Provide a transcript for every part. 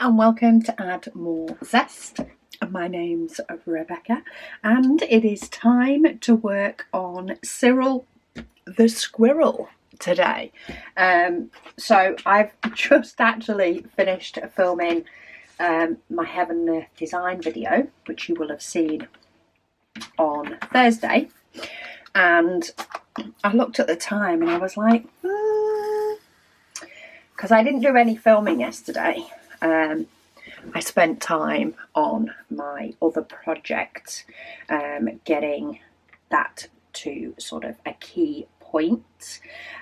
and welcome to Add More Zest. My name's Rebecca and it is time to work on Cyril the Squirrel today. So I've just actually finished filming my Heaven and Earth design video, which you will have seen on Thursday, and I looked at the time and I was like, because I didn't do any filming yesterday. I spent time on my other project, getting that to sort of a key point,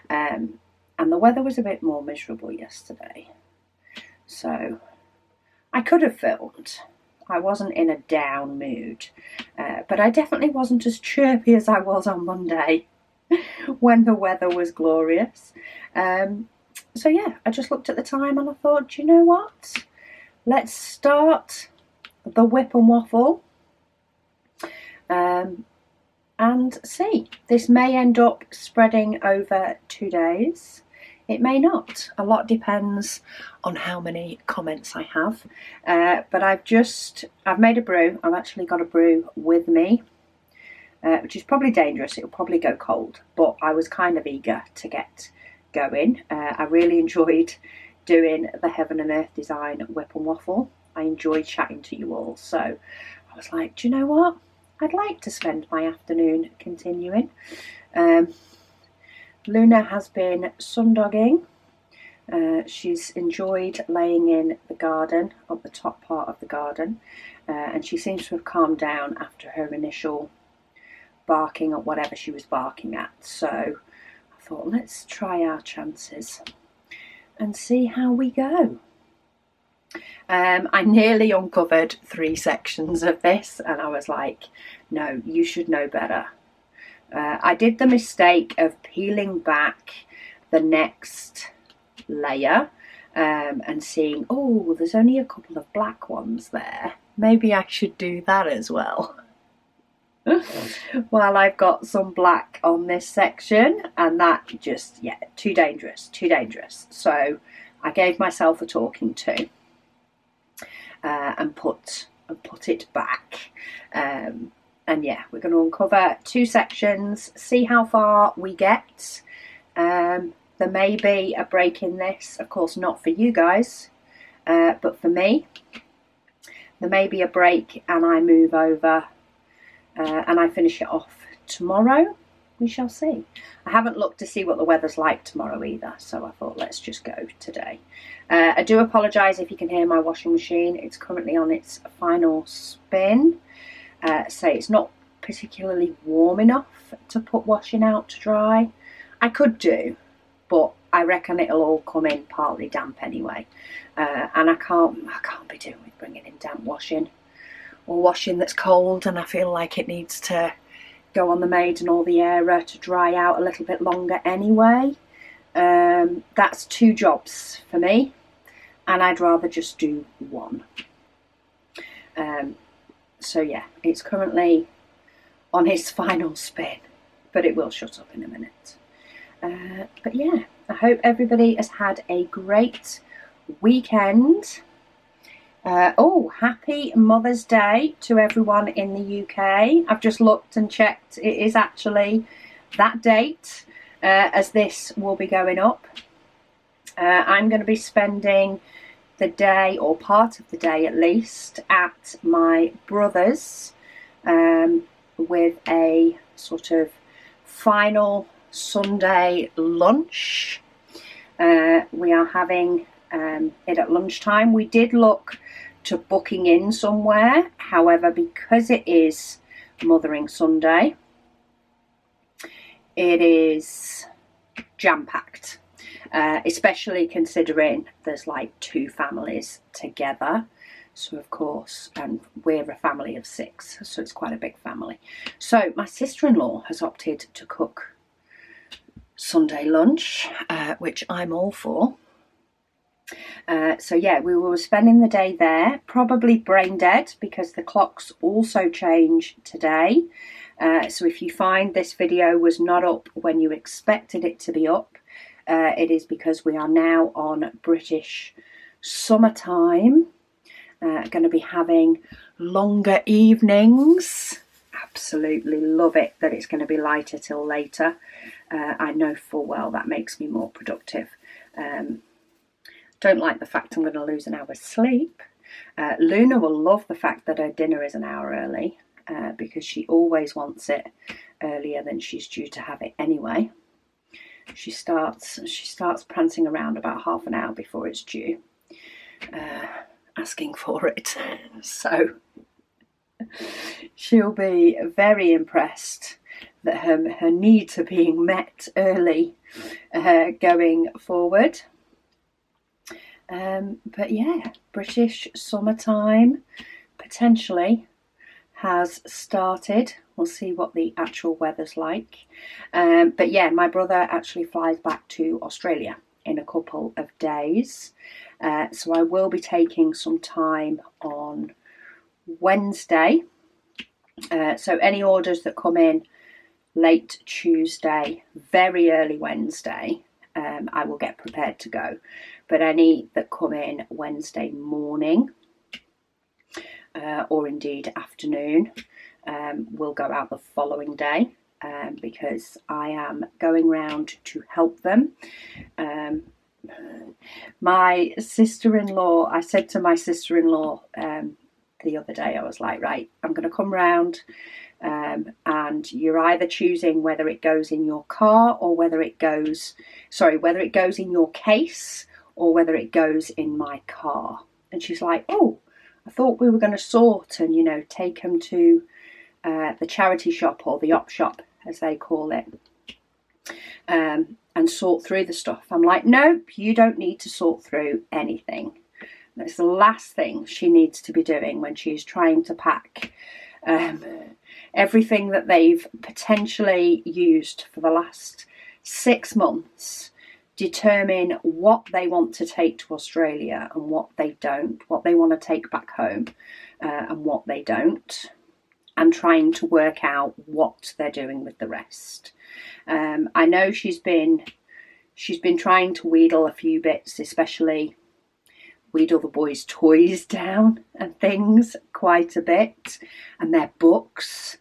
and the weather was a bit more miserable yesterday, so I could have filmed. I wasn't in a down mood, but I definitely wasn't as chirpy as I was on Monday when the weather was glorious. So yeah, I just looked at the time and I thought, you know what? Let's start the WIP and Waffle and see. This may end up spreading over 2 days. It may not. A lot depends on how many comments I have. But I've made a brew. I've actually got a brew with me, which is probably dangerous. It'll probably go cold, but I was kind of eager to get going. I really enjoyed doing the Heaven and Earth design WIP and Waffle. I enjoyed chatting to you all, so I was like, do you know what? I'd like to spend my afternoon continuing. Luna has been sundogging. She's enjoyed laying in the garden, up the top part of the garden, and she seems to have calmed down after her initial barking at whatever she was barking at. So I thought, let's try our chances and see how we go. I nearly uncovered 3 sections of this and I was like, no, you should know better. I did the mistake of peeling back the next layer and seeing, oh, there's only a couple of black ones there. Maybe I should do that as well. Well, I've got some black on this section and that just, yeah, too dangerous. So I gave myself a talking to and put it back. And yeah, we're going to uncover 2 sections, see how far we get. There may be a break in this, of course not for you guys, but for me. There may be a break and I move over and I finish it off tomorrow. We shall see. I haven't looked to see what the weather's like tomorrow either, so I thought let's just go today. I do apologise if you can hear my washing machine. It's currently on its final spin. So it's not particularly warm enough to put washing out to dry. I could do, but I reckon it'll all come in partly damp anyway. And I can't be doing with bringing in damp washing or washing that's cold, and I feel like it needs to go on the maiden or the airer to dry out a little bit longer anyway. That's 2 jobs for me, and I'd rather just do 1. So yeah, it's currently on its final spin, but it will shut up in a minute. But yeah, I hope everybody has had a great weekend. Oh, happy Mother's Day to everyone in the UK. I've just looked and checked. It is actually that date as this will be going up. I'm going to be spending the day, or part of the day at least, at my brother's with a sort of final Sunday lunch. We are having it at lunchtime. We did look to booking in somewhere, however, because it is Mothering Sunday, it is jam-packed, especially considering there's like 2 families together. So of course, and we're a family of 6, so it's quite a big family. So my sister-in-law has opted to cook Sunday lunch, which I'm all for. So yeah, we were spending the day there, probably brain dead because the clocks also change today. So if you find this video was not up when you expected it to be up, it is because we are now on British summertime. Going to be having longer evenings. Absolutely love it that it's going to be lighter till later. I know full well that makes me more productive. Don't like the fact I'm going to lose an hour's sleep. Luna will love the fact that her dinner is an hour early because she always wants it earlier than she's due to have it anyway. She starts prancing around about half an hour before it's due, asking for it. So she'll be very impressed that her needs are being met early going forward. But yeah, British summertime potentially has started. We'll see what the actual weather's like. But yeah, my brother actually flies back to Australia in a couple of days. So I will be taking some time on Wednesday. So any orders that come in late Tuesday, very early Wednesday, I will get prepared to go. But any that come in Wednesday morning or indeed afternoon will go out the following day because I am going round to help them. My sister-in-law, I said to my sister-in-law the other day, I was like, right, I'm going to come round and you're either choosing whether it goes in your car or whether it goes in your case or whether it goes in my car. And she's like, oh, I thought we were going to sort and, you know, take them to the charity shop or the op shop, as they call it, and sort through the stuff. I'm like, nope, you don't need to sort through anything. That's the last thing she needs to be doing when she's trying to pack everything that they've potentially used for the last 6 months, determine what they want to take to Australia and what they don't, what they want to take back home and what they don't, and trying to work out what they're doing with the rest. I know she's been trying to wheedle a few bits, especially wheedle the boys' toys down and things quite a bit, and their books.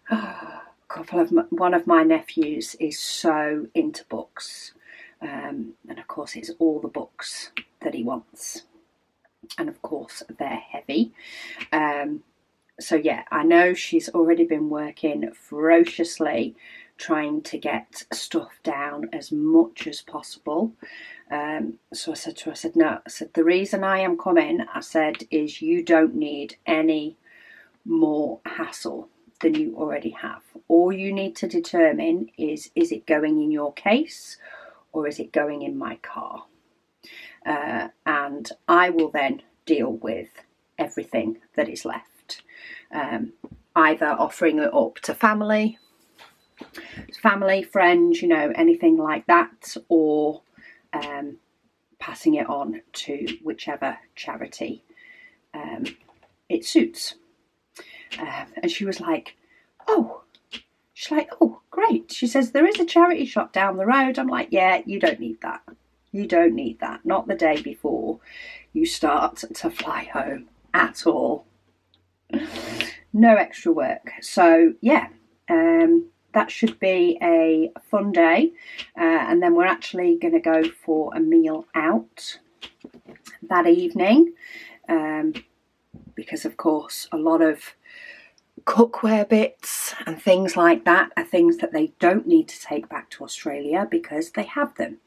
One of my nephews is so into books, and of course it's all the books that he wants, and of course they're heavy. So yeah, I know she's already been working ferociously trying to get stuff down as much as possible. So I said to her, no, the reason I am coming, I said, is you don't need any more hassle than you already have. All you need to determine is it going in your case or is it going in my car? And I will then deal with everything that is left. Either offering it up to family, friends, you know, anything like that, or passing it on to whichever charity it suits. And she was like, oh, great. She says, there is a charity shop down the road. I'm like, yeah, you don't need that. You don't need that. Not the day before you start to fly home at all. No extra work. So yeah, that should be a fun day. And then we're actually going to go for a meal out that evening. Because of course a lot of cookware bits and things like that are things that they don't need to take back to Australia because they have them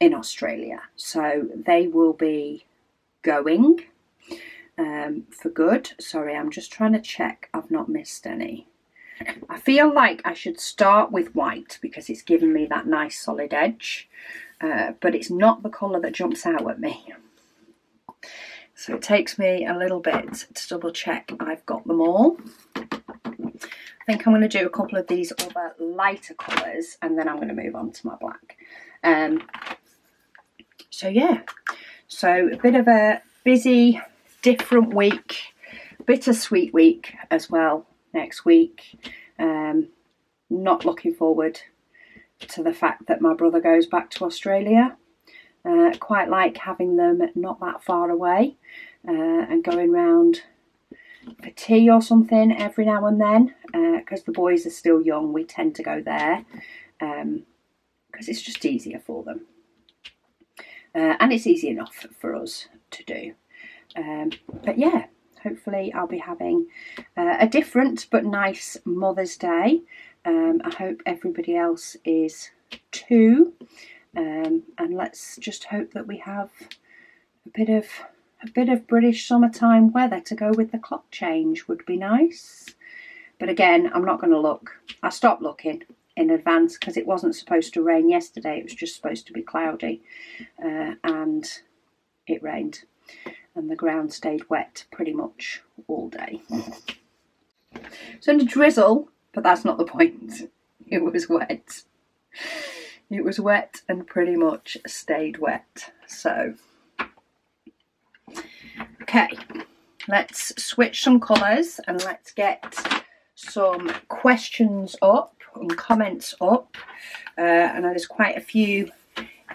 in Australia. So they will be going for good. Sorry, I'm just trying to check I've not missed any. I feel like I should start with white because it's given me that nice solid edge, but it's not the colour that jumps out at me. So it takes me a little bit to double check I've got them all. I think I'm going to do a couple of these other lighter colours and then I'm going to move on to my black. So yeah, so a bit of a busy, different week, bittersweet week as well next week. Not looking forward to the fact that my brother goes back to Australia. Quite like having them not that far away, and going round for tea or something every now and then, because the boys are still young. We tend to go there because it's just easier for them, and it's easy enough for us to do. But yeah, hopefully I'll be having a different but nice Mother's Day. I hope everybody else is too, and let's just hope that we have a bit of British summertime weather to go with the clock change. Would be nice. But again, I'm not going to look. I stopped looking in advance because it wasn't supposed to rain yesterday. It was just supposed to be cloudy, and it rained, and the ground stayed wet pretty much all day. It's only drizzle, but that's not the point. It was wet. It was wet and pretty much stayed wet. So, okay, let's switch some colours and let's get some questions up and comments up. And there's quite a few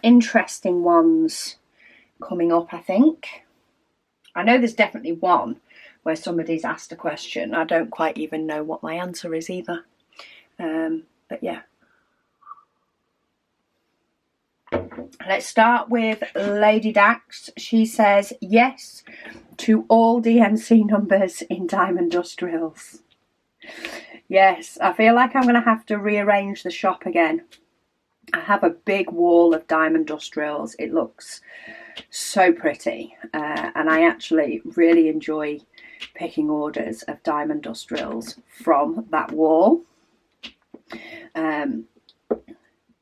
interesting ones coming up, I think. I know there's definitely one where somebody's asked a question. I don't quite even know what my answer is either. But yeah. Let's start with Lady Dax. She says yes to all DMC numbers in Diamond Dust Drills. Yes, I feel like I'm going to have to rearrange the shop again. I have a big wall of Diamond Dust Drills. It looks so pretty, and I actually really enjoy picking orders of Diamond Dust Drills from that wall.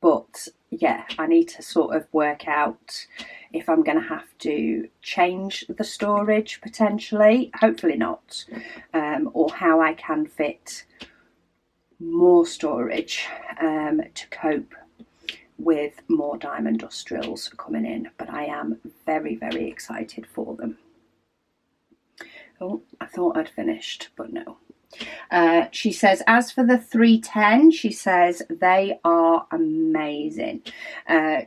But yeah, I need to sort of work out if I'm going to have to change the storage potentially, hopefully not, or how I can fit more storage to cope with more Diamond Dust Drills coming in. But I am very, very excited for them. Oh, I thought I'd finished, but no. She says, as for the 310, she says they are amazing.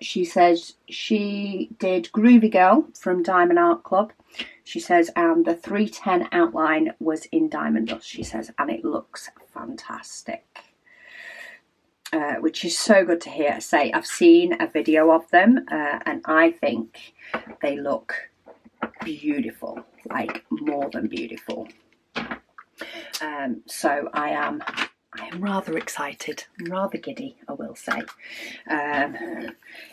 She says she did Groovy Girl from Diamond Art Club. She says, and the 310 outline was in Diamond Dust, she says, and it looks fantastic. Which is so good to hear. Say, I've seen a video of them, and I think they look beautiful, like more than beautiful. So I am rather excited. I'm rather giddy, I will say.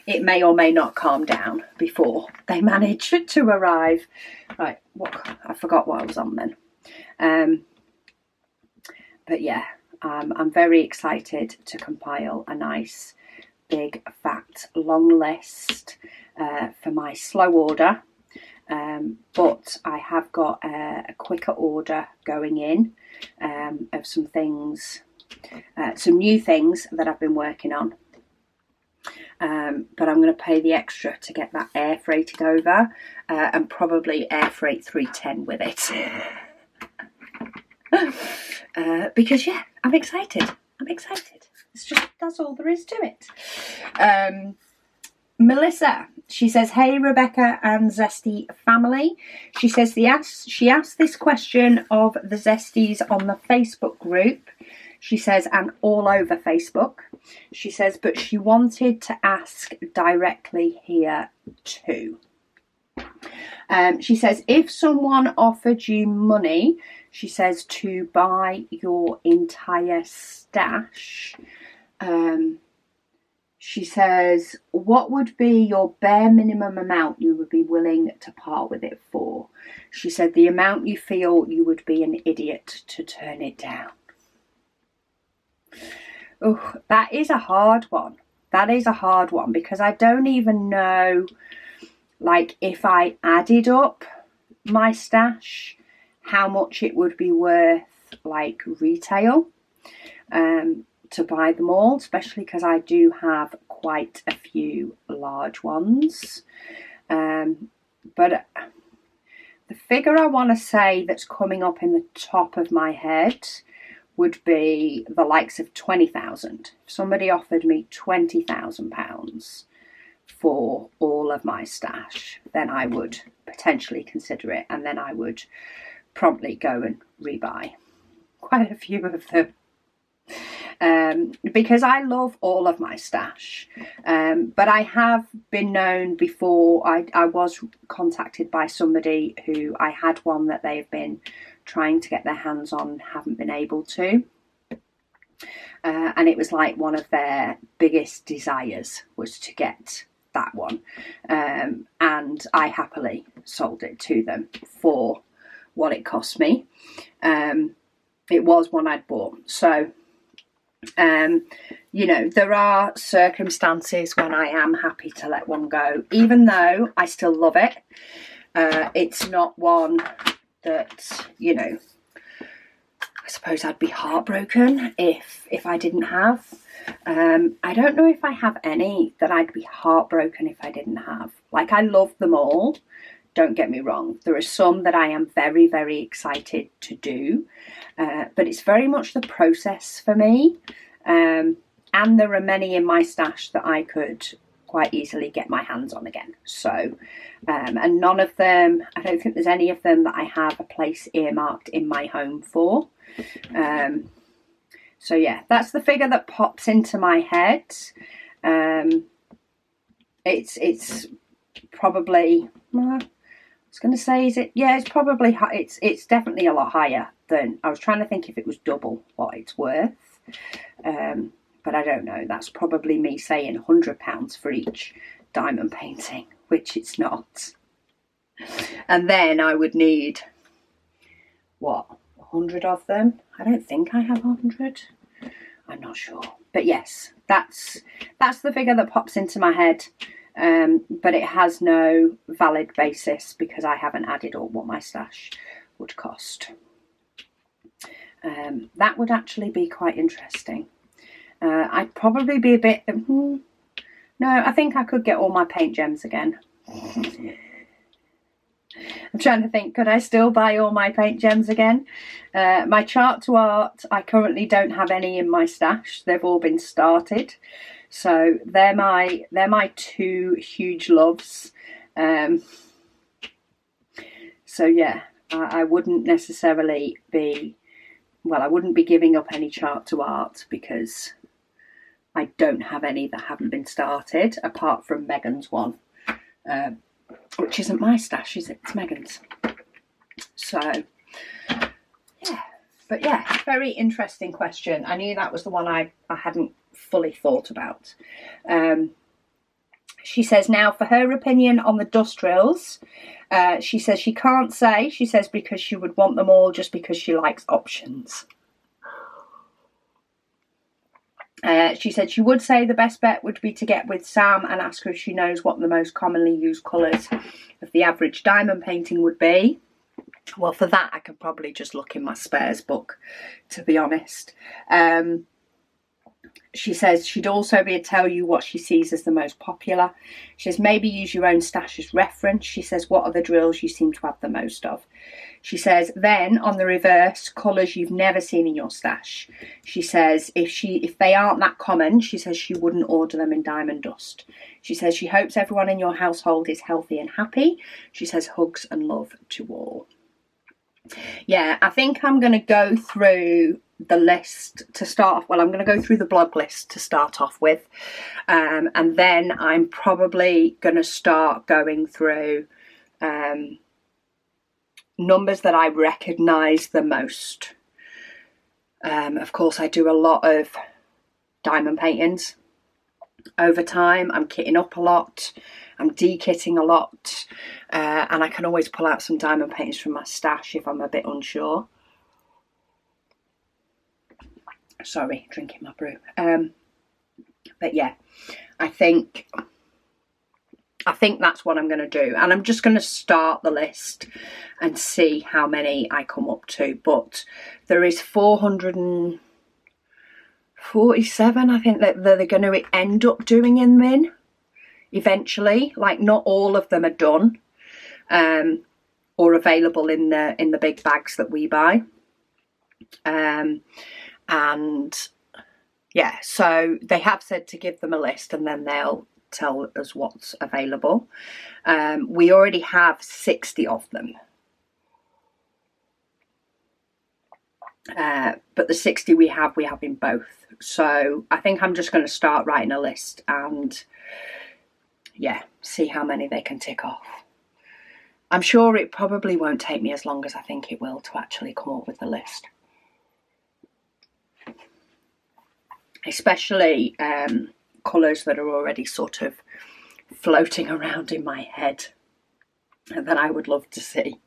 It may or may not calm down before they manage to arrive. Right, I forgot what I was on then. But yeah, I'm very excited to compile a nice, big, fat, long list for my slow order. But I have got a quicker order going in of some things, some new things that I've been working on. But I'm going to pay the extra to get that air freighted over, and probably air freight 310 with it. Because yeah, I'm excited. It's just, that's all there is to it. Melissa, she says, hey Rebecca and Zesty family. She says she asked this question of the Zesties on the Facebook group. She says, and all over Facebook. She says, but she wanted to ask directly here too. She says, if someone offered you money, she says, to buy your entire stash, she says, what would be your bare minimum amount you would be willing to part with it for? She said, the amount you feel you would be an idiot to turn it down. Oh, that is a hard one. That is a hard one, because I don't even know, like, if I added up my stash, how much it would be worth, like, retail. To buy them all, especially because I do have quite a few large ones. But the figure I want to say that's coming up in the top of my head would be the likes of 20,000. If somebody offered me £20,000 for all of my stash, then I would potentially consider it, and then I would promptly go and rebuy quite a few of them. Because I love all of my stash, but I have been known before. I was contacted by somebody who I had one that they've been trying to get their hands on, haven't been able to, and it was like one of their biggest desires was to get that one, and I happily sold it to them for what it cost me. It was one I'd bought, so you know, there are circumstances when I am happy to let one go, even though I still love it. It's not one that, you know, I suppose I'd be heartbroken if I didn't have. I don't know if I have any that I'd be heartbroken if I didn't have. Like, I love them all, don't get me wrong. There are some that I am very, very excited to do, but it's very much the process for me. And there are many in my stash that I could quite easily get my hands on again. So, and none of them, I don't think there's any of them that I have a place earmarked in my home for. So yeah, that's the figure that pops into my head. It's probably, I was going to say, is it? Yeah, it's probably, it's definitely a lot higher than, I was trying to think if it was double what it's worth. But I don't know. That's probably me saying £100 for each diamond painting, which it's not. And then I would need, what, 100 of them? I don't think I have 100. I'm not sure. But yes, that's the figure that pops into my head. But it has no valid basis because I haven't added up what my stash would cost. That would actually be quite interesting. I'd probably be a bit... no, I think I could get all my paint gems again. I'm trying to think, could I still buy all my paint gems again? My chart to art, I currently don't have any in my stash. They've all been started. So they're my two huge loves. So yeah, I wouldn't necessarily be... Well, I wouldn't be giving up any chart to art because I don't have any that haven't been started, apart from Megan's one, which isn't my stash, is it? It's Megan's. So, yeah. But yeah, very interesting question. I knew that was the one I hadn't fully thought about. She says, now for her opinion on the dust drills, she says she can't say. She says because she would want them all just because she likes options. She said she would say the best bet would be to get with Sam and ask her if she knows what the most commonly used colours of the average diamond painting would be. Well, for that I could probably just look in my spares book, to be honest. She says she'd also be able to tell you what she sees as the most popular. She says maybe use your own stash as reference. She says what are the drills you seem to have the most of. She says then on the reverse, colours you've never seen in your stash. She says if they aren't that common, she says she wouldn't order them in diamond dust. She says she hopes everyone in your household is healthy and happy. She says hugs and love to all. Yeah, I think I'm going to go through the list to start off. Well, I'm going to go through the blog list to start off with, and then I'm probably going to start going through numbers that I recognise the most. Of course, I do a lot of diamond paintings over time. I'm kitting up a lot, I'm de-kitting a lot, and I can always pull out some diamond paintings from my stash if I'm a bit unsure. Sorry, drinking my brew. But yeah, I think that's what I'm going to do, and I'm just going to start the list and see how many I come up to. But there is 447, I think, that they're going to end up doing in min eventually. Like, not all of them are done or available in the big bags that we buy. And yeah, so they have said to give them a list and then they'll tell us what's available. We already have 60 of them. But the 60 we have in both. So I think I'm just going to start writing a list and, yeah, see how many they can tick off. I'm sure it probably won't take me as long as I think it will to actually come up with the list. Especially colours that are already sort of floating around in my head that I would love to see.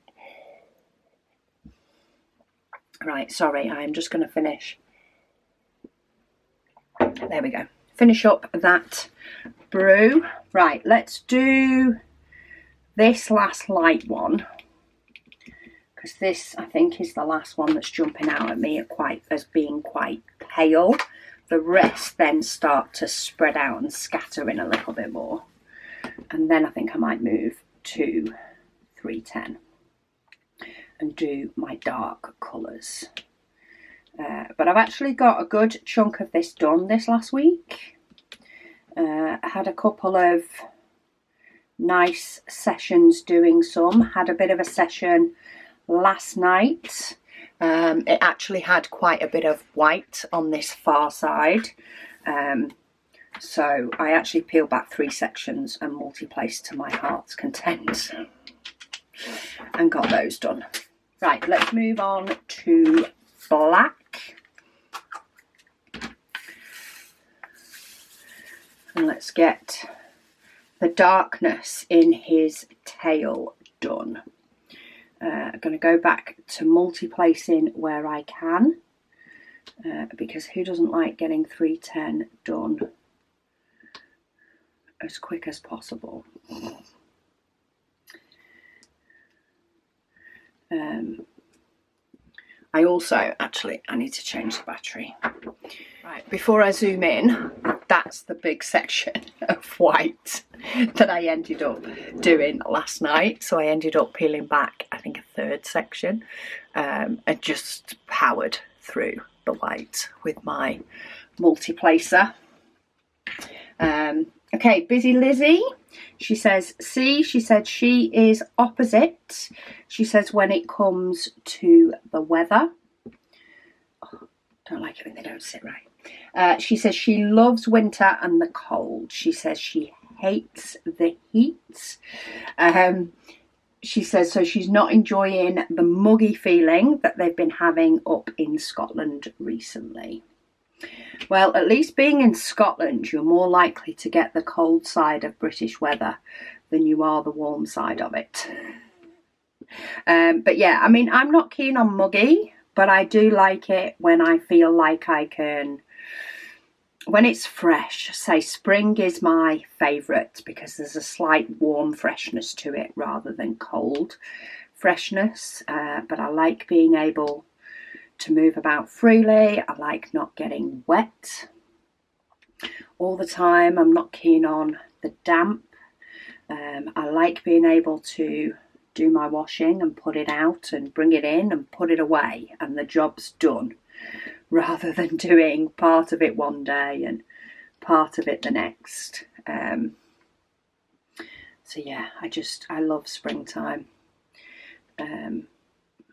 Right, sorry, I'm just going to finish. There we go. Finish up that brew. Right, let's do this last light one, because this I think is the last one that's jumping out at me as being quite pale. The rest then start to spread out and scatter in a little bit more, and then I think I might move to 310 and do my dark colours. But I've actually got a good chunk of this done this last week. I had a couple of nice sessions doing some. Had a bit of a session last night. It actually had quite a bit of white on this far side. So I actually peeled back 3 sections and multiplaced to my heart's content and got those done. Right, let's move on to black. And let's get the darkness in his tail done. I'm going to go back to multiplacing where I can, because who doesn't like getting 310 done as quick as possible? I need to change the battery. Right, before I zoom in, that's the big section of white that I ended up doing last night. So I ended up peeling back, I think, a 3rd section, and just powered through the white with my multiplacer. Okay, Busy Lizzie. She says, she said she is opposite. She says when it comes to the weather. Oh, don't like it when they don't sit right. She says she loves winter and the cold. She says she hates the heat. She says so she's not enjoying the muggy feeling that they've been having up in Scotland recently. Well, at least being in Scotland, you're more likely to get the cold side of British weather than you are the warm side of it. But yeah, I mean, I'm not keen on muggy, but I do like it when I feel like I can, when it's fresh. Say spring is my favourite because there's a slight warm freshness to it rather than cold freshness. But I like being able to move about freely. I like not getting wet all the time. I'm not keen on the damp. I like being able to do my washing and put it out and bring it in and put it away and the job's done, rather than doing part of it one day and part of it the next. So yeah, I love springtime.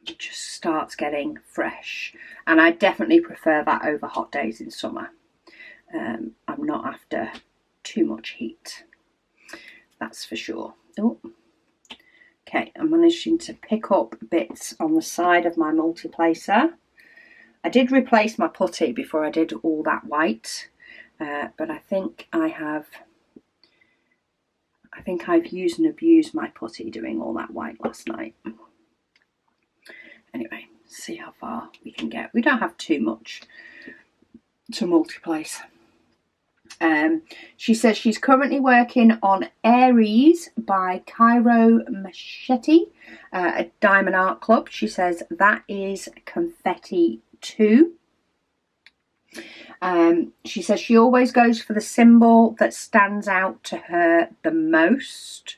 It just starts getting fresh, and I definitely prefer that over hot days in summer. I'm not after too much heat, that's for sure. Oh, okay, I'm managing to pick up bits on the side of my multiplacer. I did replace my putty before I did all that white, but I think I've used and abused my putty doing all that white last night. Anyway, see how far we can get. We don't have too much to multiplace. She says she's currently working on Aries by Cairo Machete, a Diamond Art Club. She says that is confetti too. She says she always goes for the symbol that stands out to her the most.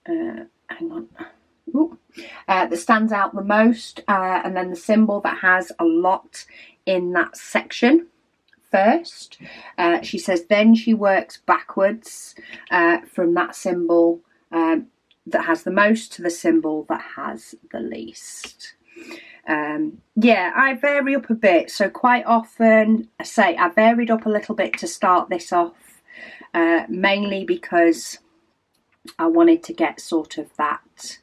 Hang on. Ooh. That stands out the most, and then the symbol that has a lot in that section first. She says then she works backwards from that symbol that has the most to the symbol that has the least. Yeah, I vary up a bit, so quite often I varied up a little bit to start this off, mainly because I wanted to get sort of that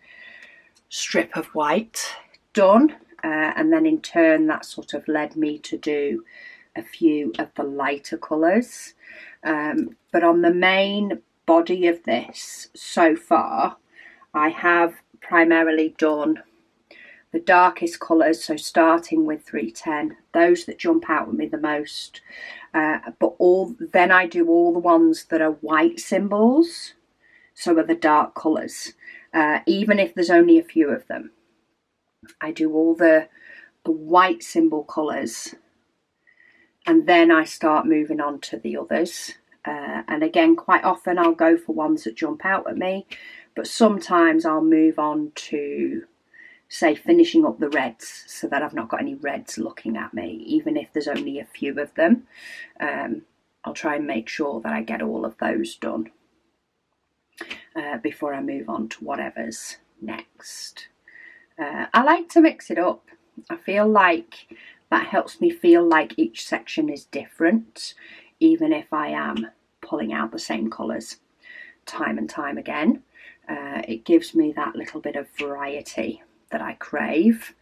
strip of white done, and then in turn that sort of led me to do a few of the lighter colours, but on the main body of this so far I have primarily done the darkest colours, so starting with 310, those that jump out at me the most, but then I do all the ones that are white symbols, so are the dark colours, even if there's only a few of them. I do all the white symbol colours, and then I start moving on to the others. And again, quite often I'll go for ones that jump out at me, but sometimes I'll move on to, say, finishing up the reds, so that I've not got any reds looking at me, even if there's only a few of them. I'll try and make sure that I get all of those done before I move on to whatever's next. I like to mix it up. I feel like that helps me feel like each section is different, even if I am pulling out the same colours time and time again. It gives me that little bit of variety that I crave,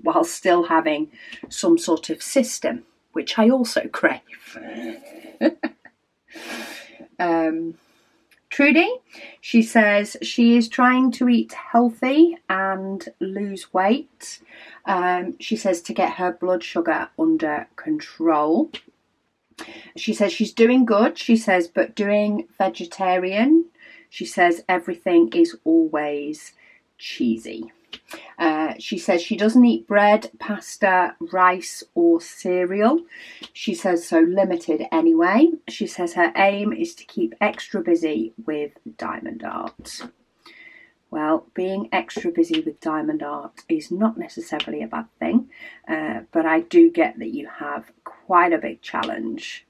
while still having some sort of system, which I also crave. Trudy, she says she is trying to eat healthy and lose weight. She says to get her blood sugar under control. She says she's doing good. She says, but doing vegetarian, she says everything is always cheesy. She says she doesn't eat bread, pasta, rice or cereal. She says so limited anyway. She says her aim is to keep extra busy with diamond art. Well, being extra busy with diamond art is not necessarily a bad thing, but I do get that you have quite a big challenge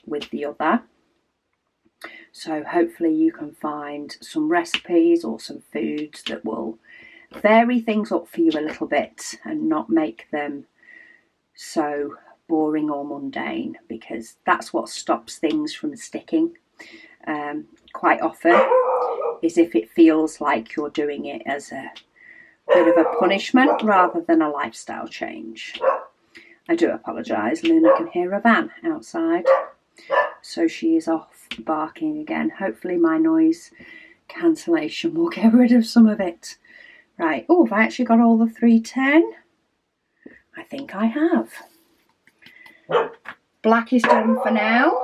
with the other. So hopefully you can find some recipes or some foods that will vary things up for you a little bit and not make them so boring or mundane, because that's what stops things from sticking quite often, is if it feels like you're doing it as a bit of a punishment rather than a lifestyle change. I do apologise, Luna can hear a van outside, so she is off barking again. Hopefully my noise cancellation will get rid of some of it. Right, oh, have I actually got all the 310? I think I have. Black is done for now.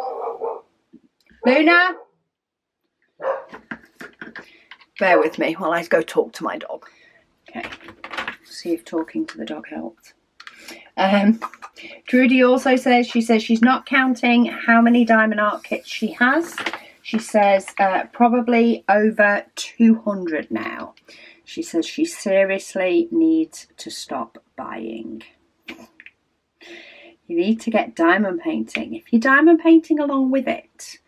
Luna, bear with me while I go talk to my dog. Okay, see if talking to the dog helped. Trudy also says, she's not counting how many diamond art kits she has. She says probably over 200 now. She says she seriously needs to stop buying. You need to get diamond painting. If you're diamond painting along with it,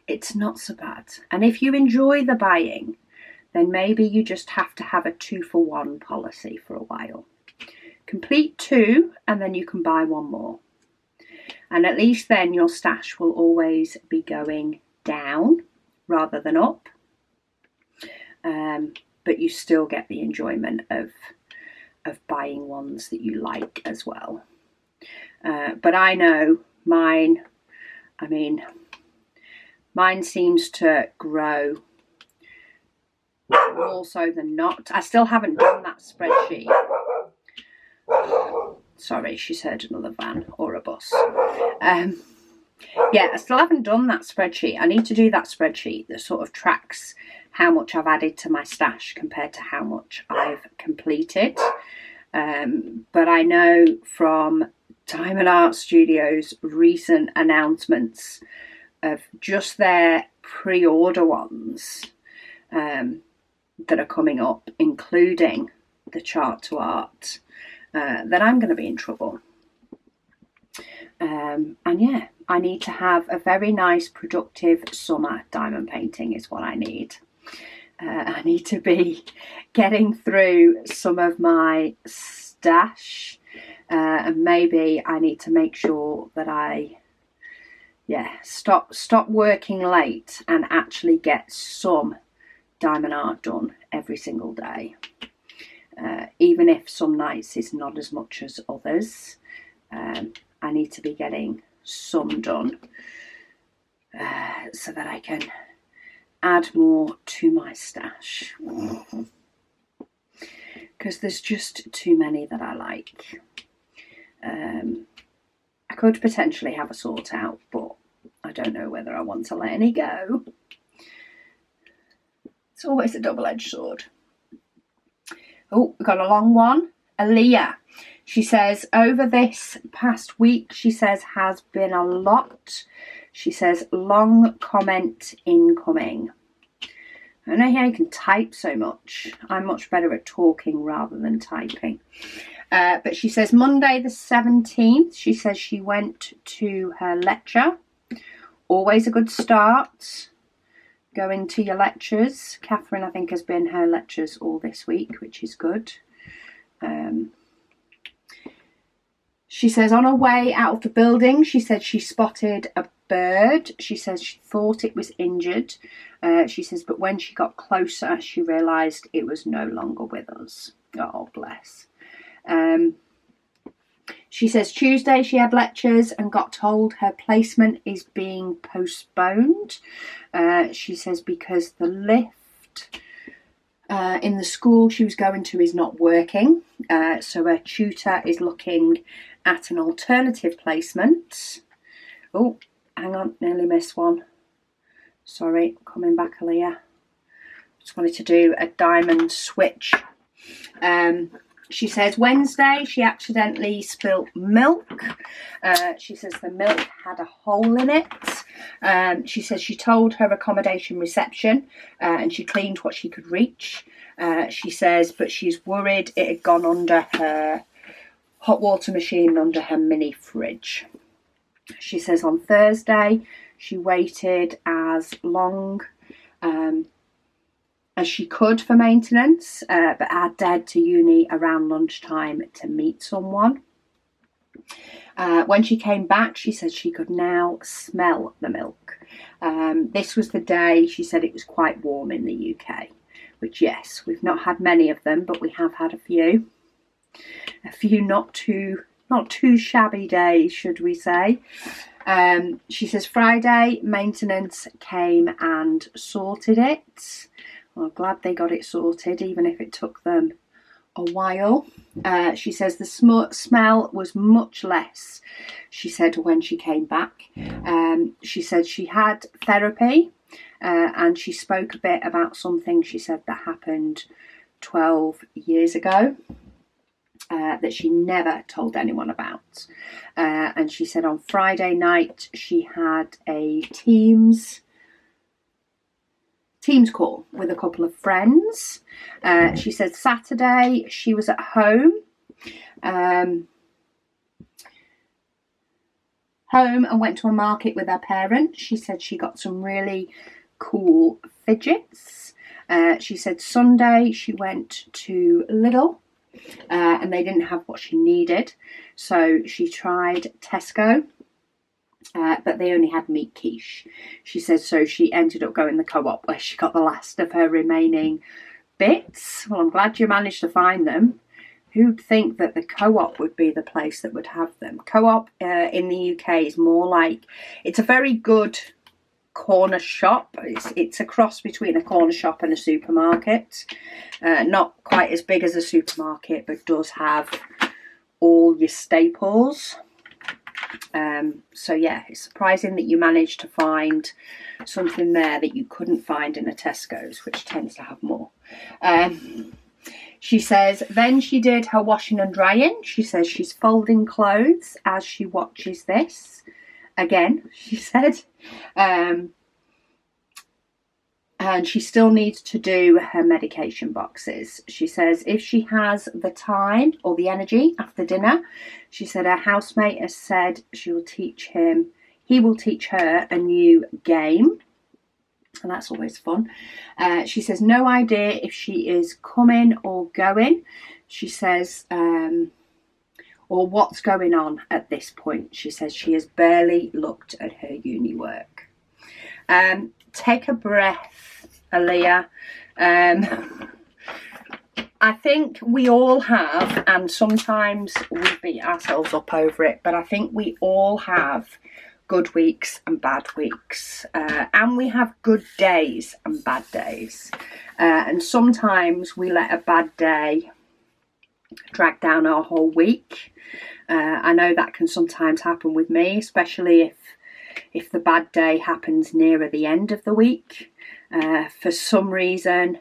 it's not so bad. And if you enjoy the buying, then maybe you just have to have a 2-for-1 policy for a while. Complete 2 and then you can buy 1 more. And at least then your stash will always be going down rather than up. But you still get the enjoyment of buying ones that you like as well. But I know mine seems to grow more so than not. I still haven't done that spreadsheet. Sorry, she's heard another van or a bus. Yeah, I still haven't done that spreadsheet. I need to do that spreadsheet that sort of tracks how much I've added to my stash compared to how much I've completed. But I know from Diamond Art Studios' recent announcements of just their pre-order ones that are coming up, including the chart to art, that I'm going to be in trouble. And yeah, I need to have a very nice, productive summer diamond painting is what I need. I need to be getting through some of my stash, and maybe I need to make sure that I stop working late and actually get some diamond art done every single day, even if some nights is not as much as others. I need to be getting some done, so that I can add more to my stash, because there's just too many that I like. I could potentially have a sort out, but I don't know whether I want to let any go. It's always a double-edged sword. Oh, we've got a long one. Aaliyah. She says, over this past week, she says, has been a lot. She says, long comment incoming. I don't know how you can type so much. I'm much better at talking rather than typing. But she says, Monday the 17th, she says she went to her lecture. Always a good start, going to your lectures. Catherine, I think, has been her lectures all this week, which is good. She says, on her way out of the building, she said she spotted a bird. She says she thought it was injured. She says, but when she got closer, she realised it was no longer with us. Oh, bless. She says Tuesday she had lectures and got told her placement is being postponed. She says because the lift in the school she was going to is not working. So her tutor is looking at an alternative placement. Oh, hang on, nearly missed one. Sorry, coming back, Aaliyah. Just wanted to do a diamond switch. She says Wednesday she accidentally spilt milk. She says the milk had a hole in it. She says she told her accommodation reception and she cleaned what she could reach. She says, but she's worried it had gone under her hot water machine, under her mini fridge. She says on Thursday she waited as long as she could for maintenance, but had dared to uni around lunchtime to meet someone. When she came back, she said she could now smell the milk. This was the day she said it was quite warm in the UK, which, yes, we've not had many of them, but we have had a few. A few not too shabby days, should we say. She says Friday maintenance came and sorted it. Well, I'm glad they got it sorted, even if it took them a while. She says the smell was much less, she said, when she came back. She said she had therapy and she spoke a bit about something she said that happened 12 years ago. That she never told anyone about. And she said on Friday night she had a Teams call with a couple of friends. She said Saturday she was at home and went to a market with her parents. She said she got some really cool fidgets. She said Sunday she went to Lidl and they didn't have what she needed, so she tried Tesco, but they only had meat quiche. She says so she ended up going the Co-op, where she got the last of her remaining bits. Well, I'm glad you managed to find them. Who'd think that the Co-op would be the place that would have them? Co-op in the UK is more like, it's a very good corner shop. It's a cross between a corner shop and a supermarket. Not quite as big as a supermarket, but does have all your staples. So yeah, it's surprising that you managed to find something there that you couldn't find in a Tesco's, which tends to have more. She says then she did her washing and drying. She says she's folding clothes as she watches this. Again, she said. And And she still needs to do her medication boxes. She says if she has the time or the energy after dinner, she said her housemate has said he will teach her a new game. And that's always fun. She says no idea if she is coming or going. She says, or what's going on at this point. She says she has barely looked at her uni work. Take a breath, Aaliyah. I think we all have, and sometimes we beat ourselves up over it, but I think we all have good weeks and bad weeks, and we have good days and bad days, and sometimes we let a bad day drag down our whole week. I know that can sometimes happen with me, especially if the bad day happens nearer the end of the week. For some reason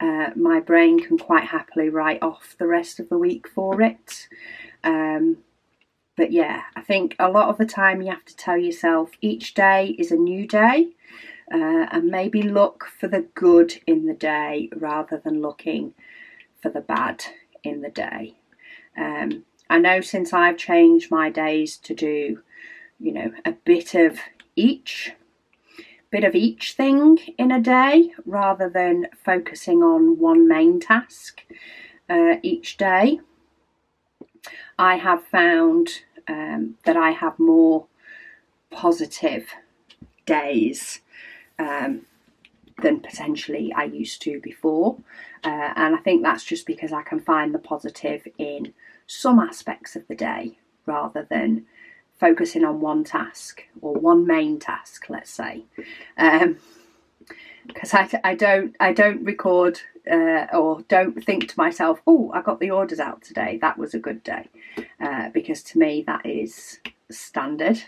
my brain can quite happily write off the rest of the week for it. But yeah, I think a lot of the time you have to tell yourself each day is a new day, and maybe look for the good in the day rather than looking for the bad in the day. I know since I've changed my days to do, a bit of each thing in a day rather than focusing on one main task each day, I have found that I have more positive days than potentially I used to before. And I think that's just because I can find the positive in some aspects of the day rather than focusing on one task or one main task, let's say. Because I don't record or don't think to myself, oh, I got the orders out today, that was a good day, because to me that is standard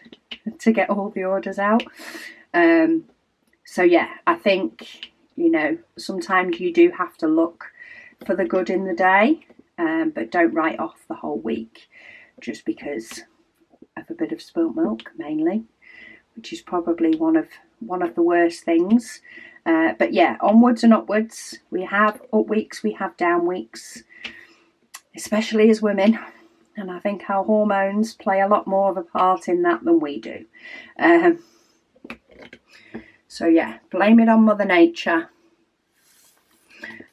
to get all the orders out. So yeah, I think sometimes you do have to look for the good in the day, but don't write off the whole week just because of a bit of spilt milk, mainly, which is probably one of the worst things. But yeah, onwards and upwards. We have up weeks, we have down weeks, especially as women. And I think our hormones play a lot more of a part in that than we do. So yeah, blame it on Mother Nature.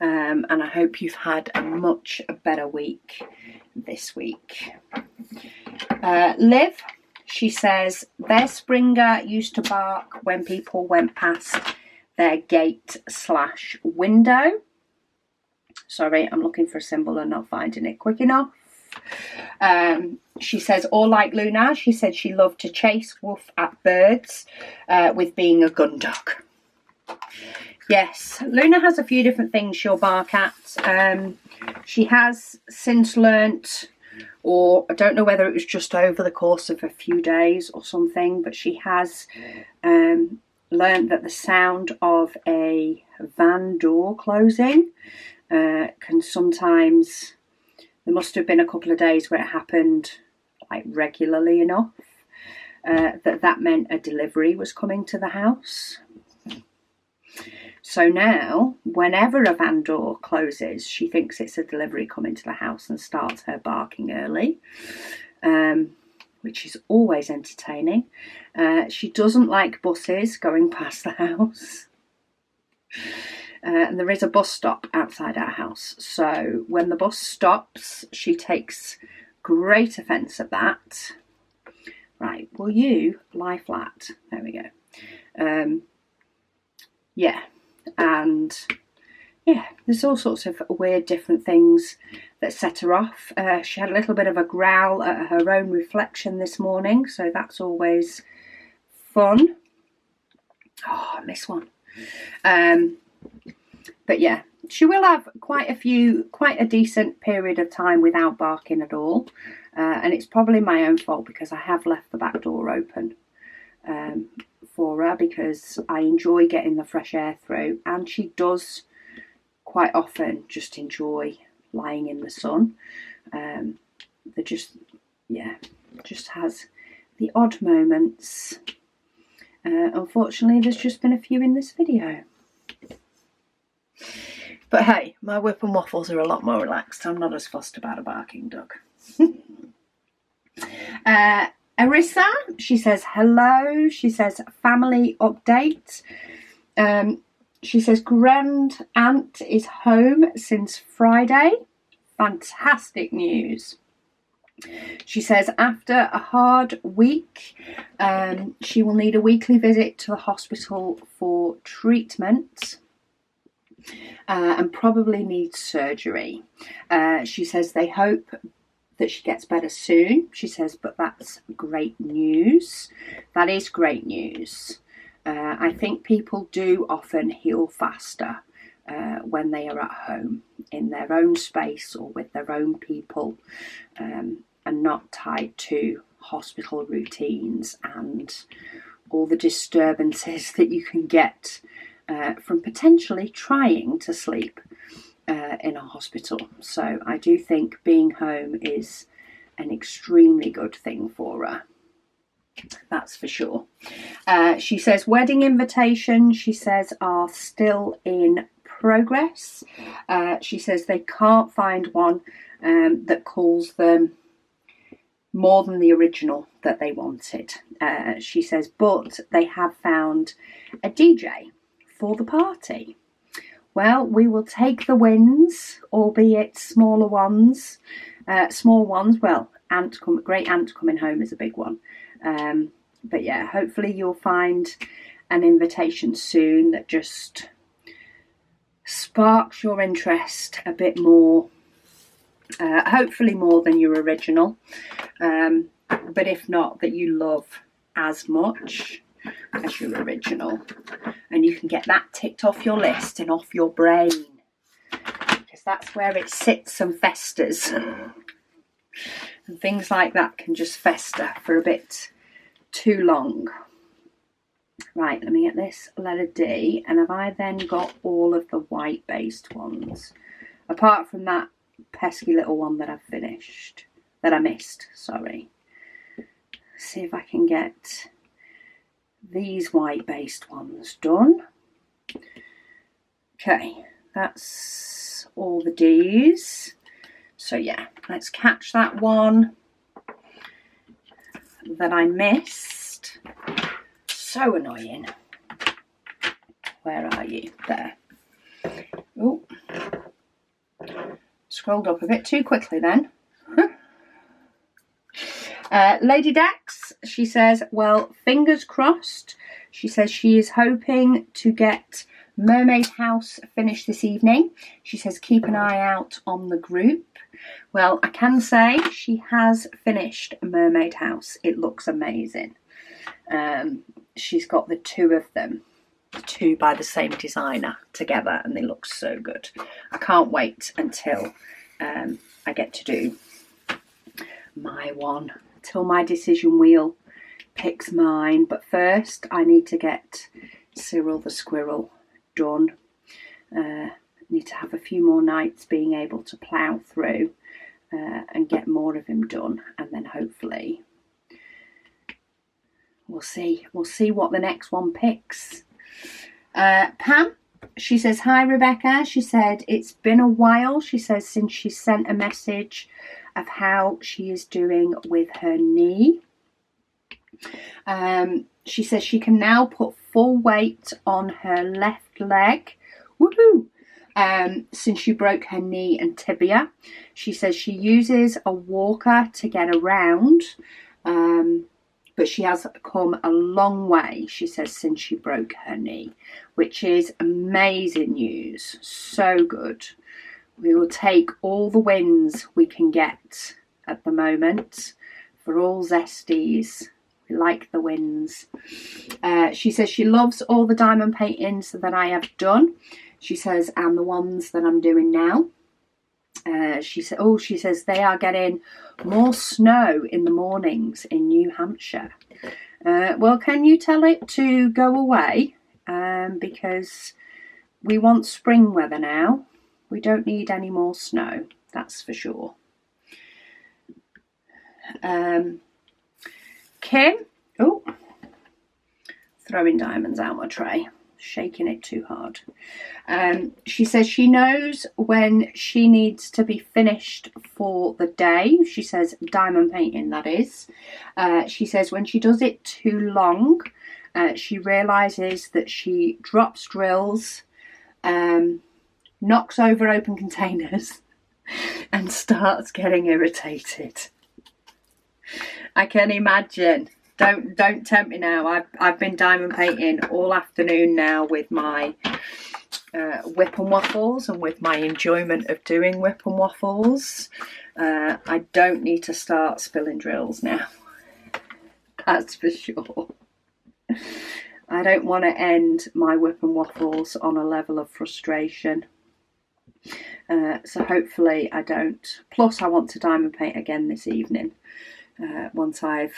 And I hope you've had a much better week this week. Liv, she says, their Springer used to bark when people went past their gate/window. Sorry, I'm looking for a symbol and not finding it quick enough. She says, or like Luna, she said she loved to chase woof at birds with being a gun dog. Yes, Luna has a few different things she'll bark at. She has since learnt, or I don't know whether it was just over the course of a few days or something, but she has learnt that the sound of a van door closing can sometimes, there must have been a couple of days where it happened like regularly enough that meant a delivery was coming to the house. So now, whenever a van door closes, she thinks it's a delivery coming to the house and starts her barking early, which is always entertaining. She doesn't like buses going past the house. And there is a bus stop outside our house. So when the bus stops, she takes great offence at that. Right, will you lie flat? There we go. Yeah. And yeah, there's all sorts of weird different things that set her off. She had a little bit of a growl at her own reflection this morning, so that's always fun. Oh, I missed one. But yeah, she will have quite a decent period of time without barking at all. And it's probably my own fault because I have left the back door open for her because I enjoy getting the fresh air through, and she does quite often just enjoy lying in the sun. Just has the odd moments. Unfortunately, there's just been a few in this video. But hey, my whip and waffles are a lot more relaxed. I'm not as fussed about a barking dog. Arissa, she says hello. She says family update. She says grand aunt is home since Friday. Fantastic news. She says after a hard week, she will need a weekly visit to the hospital for treatment. And probably needs surgery. She says they hope that she gets better soon. She says, but that's great news. That is great news. I think people do often heal faster when they are at home in their own space or with their own people, and not tied to hospital routines and all the disturbances that you can get from potentially trying to sleep in a hospital. So I do think being home is an extremely good thing for her. That's for sure. She says wedding invitations, she says, are still in progress. She says they can't find one that calls them more than the original that they wanted. She says, but they have found a DJ for the party. Well, we will take the wins, albeit smaller ones. Small ones, well, great aunt coming home is a big one. But yeah, hopefully you'll find an invitation soon that just sparks your interest a bit more. Hopefully more than your original. But if not, that you love as much as your original. And you can get that ticked off your list and off your brain. Because that's where it sits and festers. And things like that can just fester for a bit too long. Right, let me get this letter D. And have I then got all of the white based ones? Apart from that pesky little one that I've finished. That I missed, sorry. See if I can get these white based ones done. Okay, that's all the D's. So yeah, let's catch that one that I missed. So annoying. Where are you? There. Oh, scrolled up a bit too quickly then. Lady Dax, she says, well, fingers crossed. She says she is hoping to get Mermaid House finished this evening. She says keep an eye out on the group. Well, I can say she has finished Mermaid House. It looks amazing. She's got the two of them, the two by the same designer together, and they look so good. I can't wait until I get to do my one, till my decision wheel picks mine. But first I need to get Cyril the Squirrel done. Need to have a few more nights being able to plough through and get more of him done, and then hopefully we'll see what the next one picks. Pam, she says, hi Rebecca. She said it's been a while, she says, since she sent a message of how she is doing with her knee. She says she can now put full weight on her left leg. Woohoo! Since she broke her knee and tibia. She says she uses a walker to get around, but she has come a long way, she says, since she broke her knee, which is amazing news. So good. We will take all the wins we can get at the moment for all Zesties. We like the wins. She says she loves all the diamond paintings that I have done. She says, and the ones that I'm doing now. She says they are getting more snow in the mornings in New Hampshire. Well, can you tell it to go away? Because we want spring weather now. We don't need any more snow, that's for sure. Kim, throwing diamonds out my tray. shaking it too hard. She says she knows when she needs to be finished for the day. She says diamond painting, that is. She says when she does it too long, she realises that she drops drills, knocks over open containers and starts getting irritated. I can imagine. Don't tempt me now. I've been diamond painting all afternoon now with my WIP and Waffles, and with my enjoyment of doing WIP and Waffles. I don't need to start spilling drills now. That's for sure. I don't want to end my WIP and Waffles on a level of frustration. So hopefully I don't. Plus I want to diamond paint again this evening once I've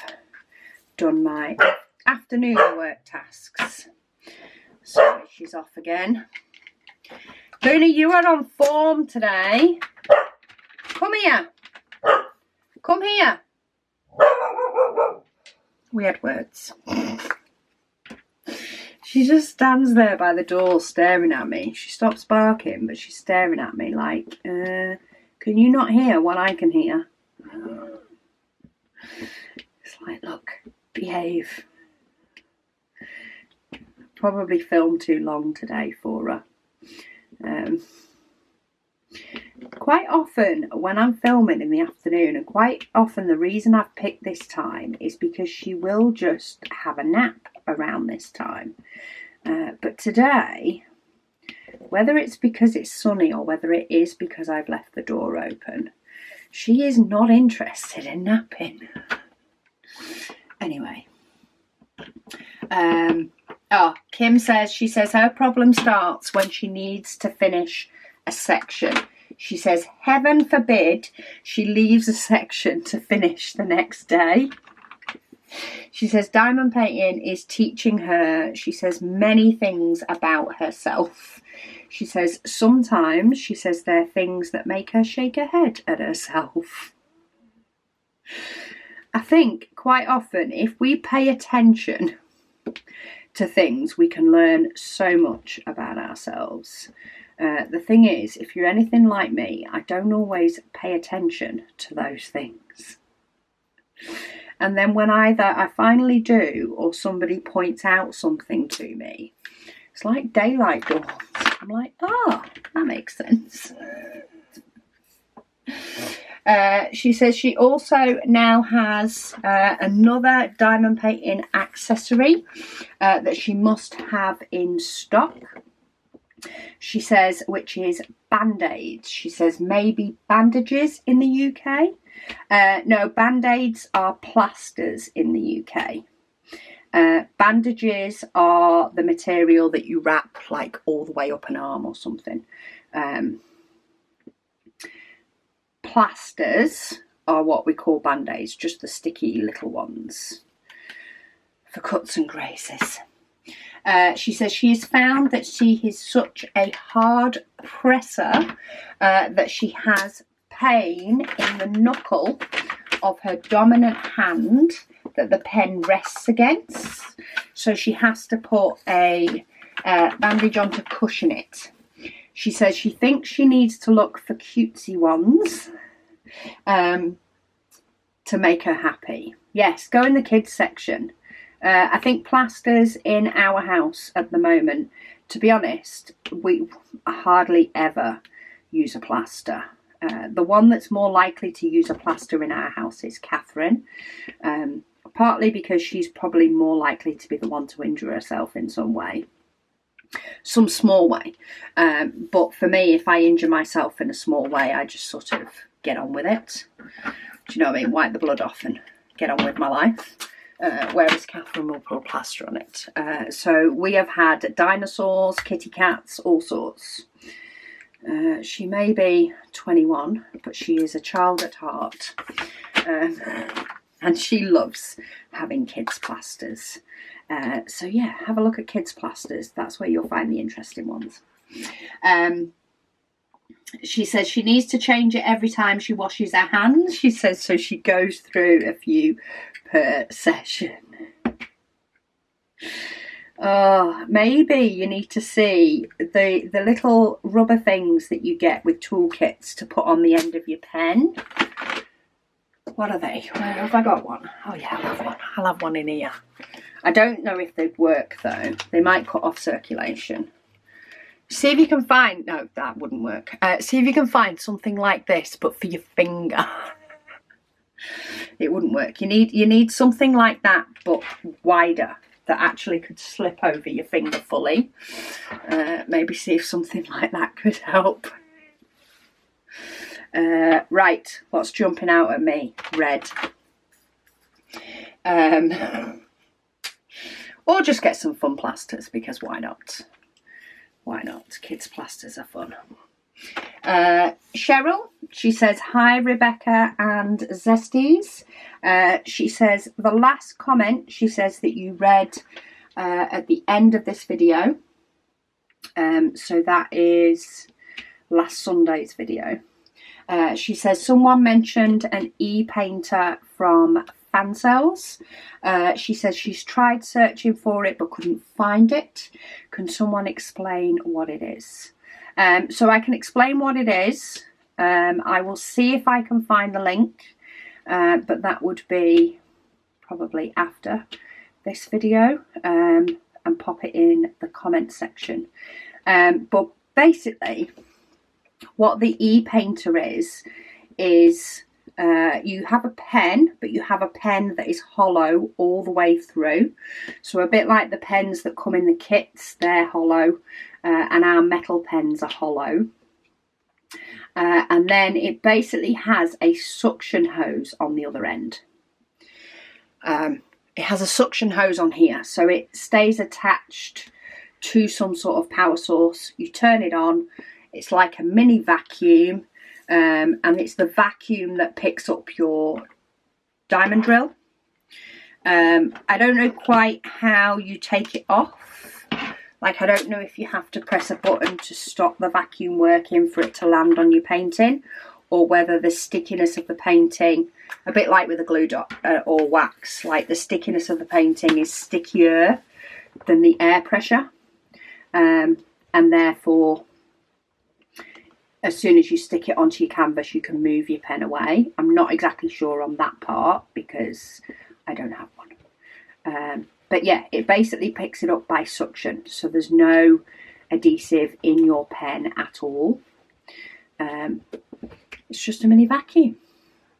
done my afternoon work tasks. So she's off again. Luna, you are on form today. Come here. Come here. Weird words. She just stands there by the door staring at me. She stops barking, but she's staring at me like, can you not hear what I can hear? It's like, look, behave. Probably filmed too long today for her. Quite often when I'm filming in the afternoon, and quite often the reason I've picked this time is because she will just have a nap around this time. But today, whether it's because it's sunny or whether it is because I've left the door open, she is not interested in napping. Anyway. Kim says, she says her problem starts when she needs to finish a section. She says, heaven forbid she leaves a section to finish the next day. She says diamond painting is teaching her, she says, many things about herself. She says sometimes, she says, there are things that make her shake her head at herself. I think quite often if we pay attention to things, we can learn so much about ourselves. The thing is, if you're anything like me, I don't always pay attention to those things. And then when either I finally do or somebody points out something to me, it's like daylight dawns. I'm like, that makes sense. She says she also now has another diamond painting accessory that she must have in stock. She says, which is band-aids. She says maybe bandages in the UK. No, band-aids are plasters in the UK. Bandages are the material that you wrap like all the way up an arm or something. Plasters are what we call band-aids, just the sticky little ones for cuts and grazes. She says she has found that she is such a hard presser that she has pain in the knuckle of her dominant hand that the pen rests against. So she has to put a bandage on to cushion it. She says she thinks she needs to look for cutesy ones to make her happy. Yes, go in the kids section. I think plasters in our house at the moment, to be honest, we hardly ever use a plaster. The one that's more likely to use a plaster in our house is Catherine, partly because she's probably more likely to be the one to injure herself in some way, some small way. But for me, if I injure myself in a small way, I just sort of get on with it. Do you know what I mean? Wipe the blood off and get on with my life. Whereas Catherine will put a plaster on it. So we have had dinosaurs, kitty cats, all sorts. She may be 21, but she is a child at heart. And she loves having kids plasters. So yeah, have a look at kids plasters. That's where you'll find the interesting ones. She says she needs to change it every time she washes her hands. She says so she goes through a few per session. Oh, maybe you need to see the little rubber things that you get with toolkits to put on the end of your pen. What are they? Have I got one? Oh yeah, I'll have one. I'll have one in here. I don't know if they'd work though. They might cut off circulation. See if you can find, no, that wouldn't work. See if you can find something like this, but for your finger. It wouldn't work. You need something like that, but wider, that actually could slip over your finger fully. Maybe see if something like that could help. Right, what's jumping out at me? Red. Or just get some fun plasters, because why not? Why not? Kids' plasters are fun. Cheryl, she says, hi Rebecca and Zesties. She says, the last comment, she says that you read at the end of this video. So that is last Sunday's video. She says, someone mentioned an e-painter from Fancells. She says she's tried searching for it but couldn't find it. Can someone explain what it is? So I can explain what it is. I will see if I can find the link, but that would be probably after this video, and pop it in the comment section. But basically what the e-painter is you have a pen, but you have a pen that is hollow all the way through. So a bit like the pens that come in the kits, they're hollow, and our metal pens are hollow. And then it basically has a suction hose on the other end. It has a suction hose on here, so it stays attached to some sort of power source. You turn it on, it's like a mini vacuum. And it's the vacuum that picks up your diamond drill. I don't know quite how you take it off. Like, I don't know if you have to press a button to stop the vacuum working for it to land on your painting, or whether the stickiness of the painting, a bit like with a glue dot or wax, like the stickiness of the painting is stickier than the air pressure, and therefore as soon as you stick it onto your canvas, you can move your pen away. I'm not exactly sure on that part because I don't have one. But yeah, it basically picks it up by suction. So there's no adhesive in your pen at all. It's just a mini vacuum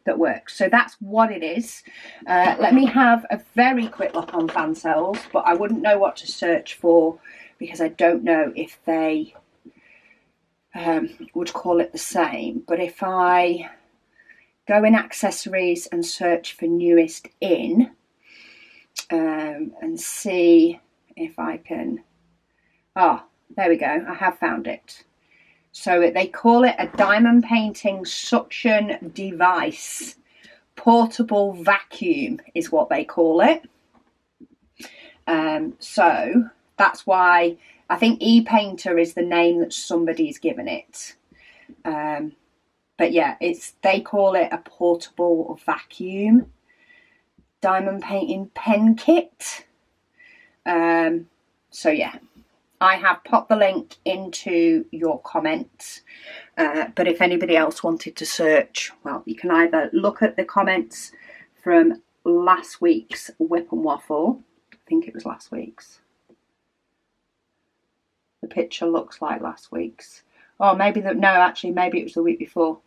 that works. So that's what it is. Let me have a very quick look on Fancells, but I wouldn't know what to search for because I don't know if they would call it the same. But if I go in accessories and search for newest in, and see if I can, there we go, I have found it. So they call it a diamond painting suction device. Portable vacuum is what they call it. So that's why I think e-painter is the name that somebody's given it. But yeah, they call it a portable vacuum diamond painting pen kit. So yeah, I have popped the link into your comments. But if anybody else wanted to search, well, you can either look at the comments from last week's WIP and Waffle. I think it was last week's. The picture looks like last week's. Oh, maybe no, actually, maybe it was the week before.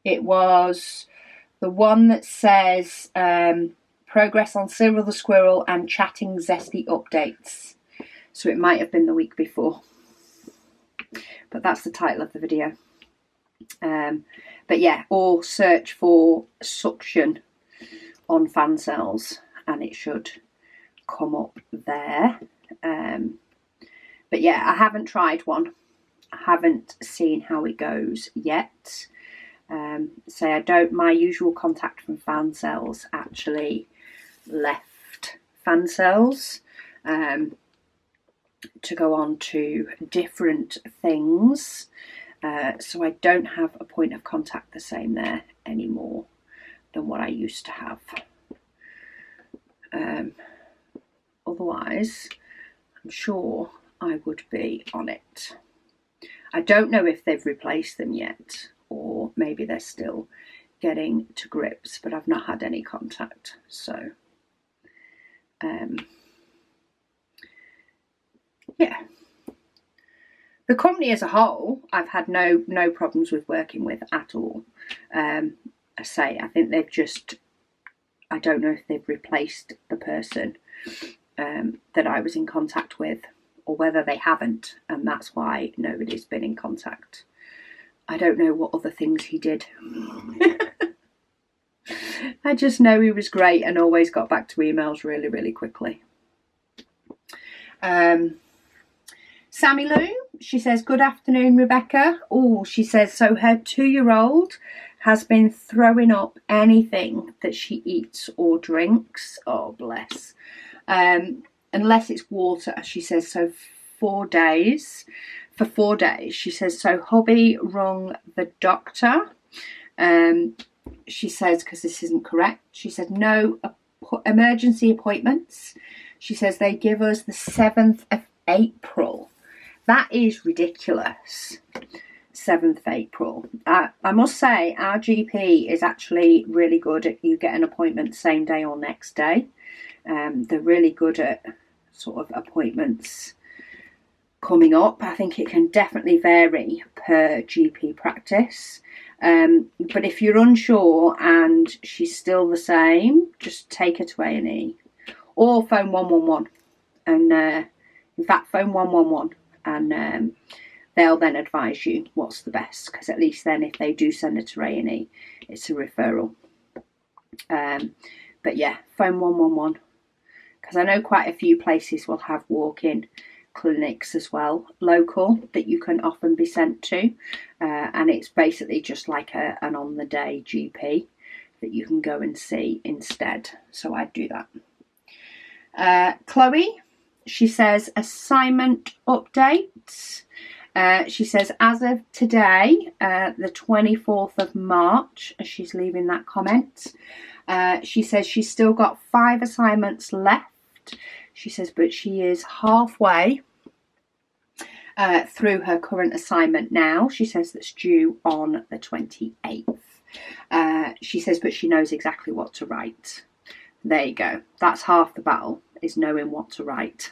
It was the one that says progress on Cyril the Squirrel and chatting Zesty updates. So it might have been the week before. But that's the title of the video. But yeah, or search for suction on Fancells and it should come up there. But yeah, I haven't tried one. I haven't seen how it goes yet. My usual contact from Fancells actually left Fancells to go on to different things. So I don't have a point of contact the same there anymore than what I used to have. otherwise I'm sure I would be on it. I don't know if they've replaced them yet, or maybe they're still getting to grips, but I've not had any contact. So yeah, the company as a whole I've had no problems with working with at all. I think they've just, I don't know if they've replaced the person that I was in contact with, or whether they haven't, and that's why nobody's been in contact. I don't know what other things he did. I just know he was great and always got back to emails really quickly. Sammy Lou, she says, good afternoon, Rebecca. Oh, she says, so her 2-year-old has been throwing up anything that she eats or drinks. Oh, bless. Unless it's water, she says, so 4 days. For 4 days, she says, so hubby rung the doctor. She says, because this isn't correct, she said no emergency appointments. She says they give us the 7th of April. That is ridiculous. 7th of April. I must say our GP is actually really good at, you get an appointment same day or next day. They're really good at sort of appointments coming up. I think it can definitely vary per GP practice. But if you're unsure and she's still the same, just take her to A&E or phone 111. And in fact, phone 111 and they'll then advise you what's the best, because at least then if they do send her to A&E, it's a referral. But yeah, phone 111, because I know quite a few places will have walk-in clinics as well, local, that you can often be sent to, and it's basically just like an on-the-day GP that you can go and see instead. So I'd do that. Chloe, she says, assignment updates. She says, as of today, the 24th of March, as she's leaving that comment, she says she's still got 5 assignments left. She says, but she is halfway through her current assignment now. She says that's due on the 28th. She says, but she knows exactly what to write. There you go. That's half the battle, is knowing what to write.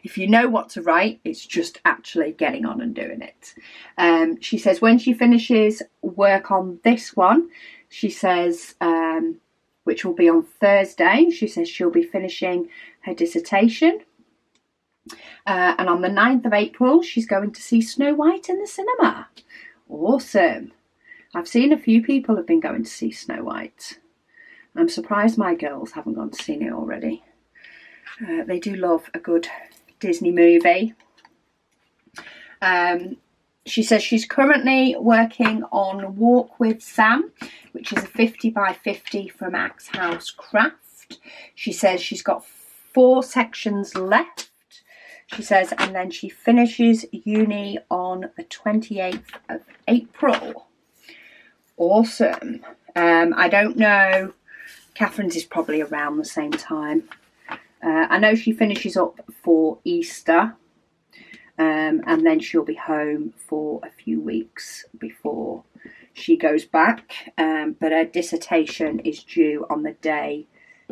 If you know what to write, it's just actually getting on and doing it. She says when she finishes work on this one, she says, which will be on Thursday, she says she'll be finishing her dissertation. And on the 9th of April, she's going to see Snow White in the cinema. Awesome. I've seen a few people have been going to see Snow White. I'm surprised my girls haven't gone to see it already. They do love a good Disney movie. She says she's currently working on Walk with Sam, which is a 50 by 50 from Axe House Craft. She says she's got 4 sections left. She says, and then she finishes uni on the 28th of April. Awesome. I don't know. Catherine's is probably around the same time. I know she finishes up for Easter. And then she'll be home for a few weeks before she goes back. But her dissertation is due on the day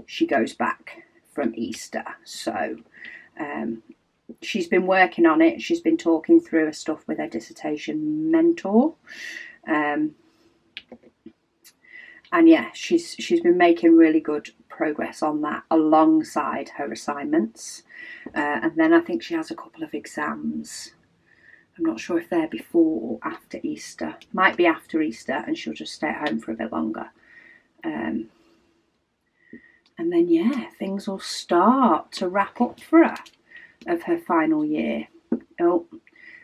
she goes back from Easter. So she's been working on it. She's been talking through her stuff with her dissertation mentor. And yeah, she's been making really good progress on that alongside her assignments. And then I think she has a couple of exams. I'm not sure if they're before or after Easter. Might be after Easter, and she'll just stay at home for a bit longer. And then, yeah, things will start to wrap up for her of her final year. Oh,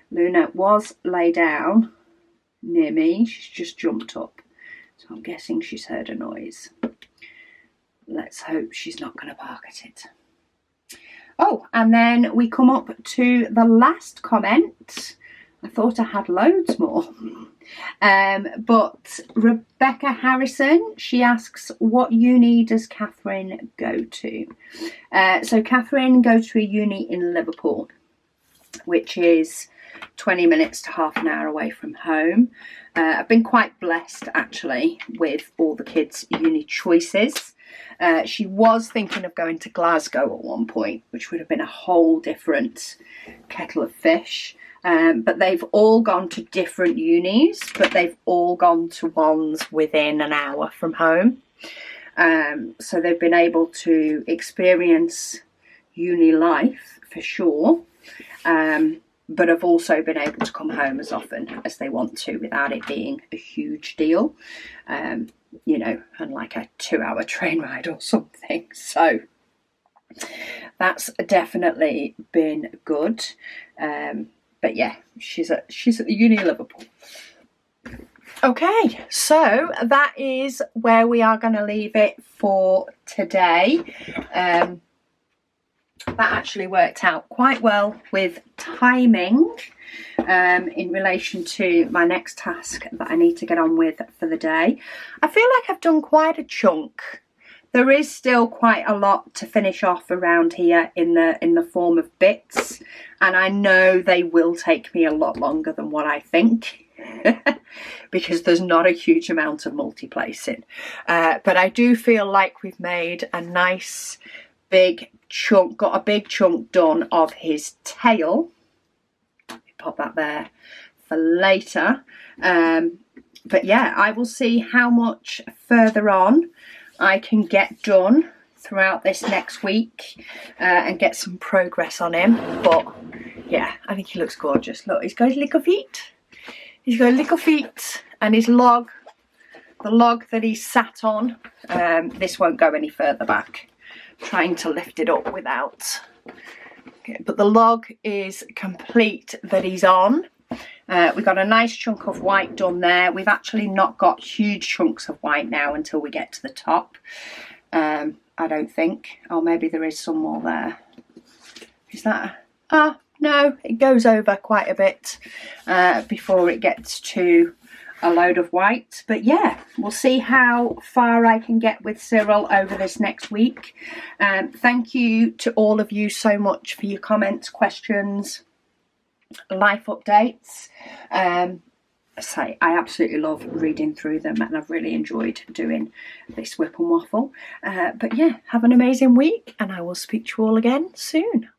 Luna was lay down near me. She's just jumped up. So I'm guessing she's heard a noise. Let's hope she's not going to bark at it. Oh, and then we come up to the last comment I thought I had loads more. But Rebecca Harrison, she asks, what uni does Catherine go to? So Catherine goes to a uni in Liverpool, which is 20 minutes to half an hour away from home. I've been quite blessed actually with all the kids' uni choices. She was thinking of going to Glasgow at one point, which would have been a whole different kettle of fish. But they've all gone to different unis, but they've all gone to ones within an hour from home. So they've been able to experience uni life for sure, but have also been able to come home as often as they want to without it being a huge deal, you know, and like a 2-hour train ride or something. So that's definitely been good. But yeah, she's at the uni of Liverpool. Okay, so that is where we are going to leave it for today. That actually worked out quite well with timing in relation to my next task that I need to get on with for the day. I feel like I've done quite a chunk. There is still quite a lot to finish off around here in the form of bits, and I know they will take me a lot longer than what I think because there's not a huge amount of multiplacing. But I do feel like we've made a nice big chunk, got a big chunk done of his tail. Pop that there for later. But yeah, I will see how much further on I can get done throughout this next week and get some progress on him. But yeah, I think he looks gorgeous. Look, he's got his little feet. He's got little feet and his log, the log that he's sat on. This won't go any further back. I'm trying to lift it up without. Okay, but the log is complete that he's on. We've got a nice chunk of white done there. We've actually not got huge chunks of white now until we get to the top. I don't think. Or maybe there is some more there. Is that? Ah, no, it goes over quite a bit before it gets to a load of white. But yeah, we'll see how far I can get with Cyril over this next week. Thank you to all of you so much for your comments, questions, life updates. I absolutely love reading through them, and I've really enjoyed doing this WIP and Waffle. But yeah, have an amazing week, and I will speak to you all again soon.